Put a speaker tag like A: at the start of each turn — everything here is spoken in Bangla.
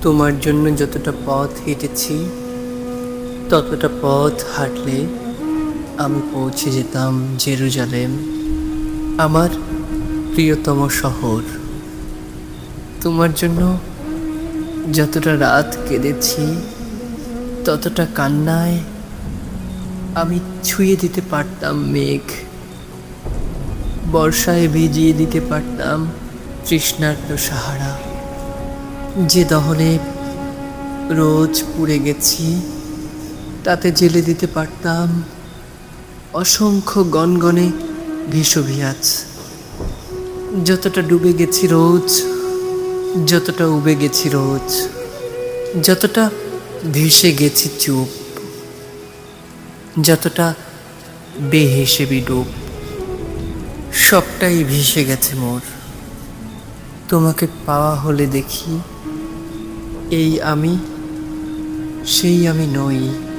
A: তোমার জন্য যতটা পথ হেঁটেছি ততটা পথ হাঁটলে আমি পৌঁছে যেতাম জেরুজালেম, আমার প্রিয়তম শহর। তোমার জন্য যতটা রাত কেঁদেছি ততটা কান্নায় আমি ছুঁয়ে দিতে পারতাম মেঘ, বর্ষায় ভিজিয়ে দিতে পারতাম তৃষ্ণার্ত সাহারা। যে দহনে রোজ পুড়ে গেছি তাতে জেলে দিতে পারতাম অসংখ্য গনগনে ভেসুভিয়াস। যতটা ডুবে গেছি রোজ, যতটা উবে গেছি রোজ, যতটা ভেসে গেছি চুপ, যতটা বেহিসেবি ডুব, সবটাই ভেসে গেছে মোর। তোমাকে পাওয়া হলে দেখি এই আমি সেই আমি নই।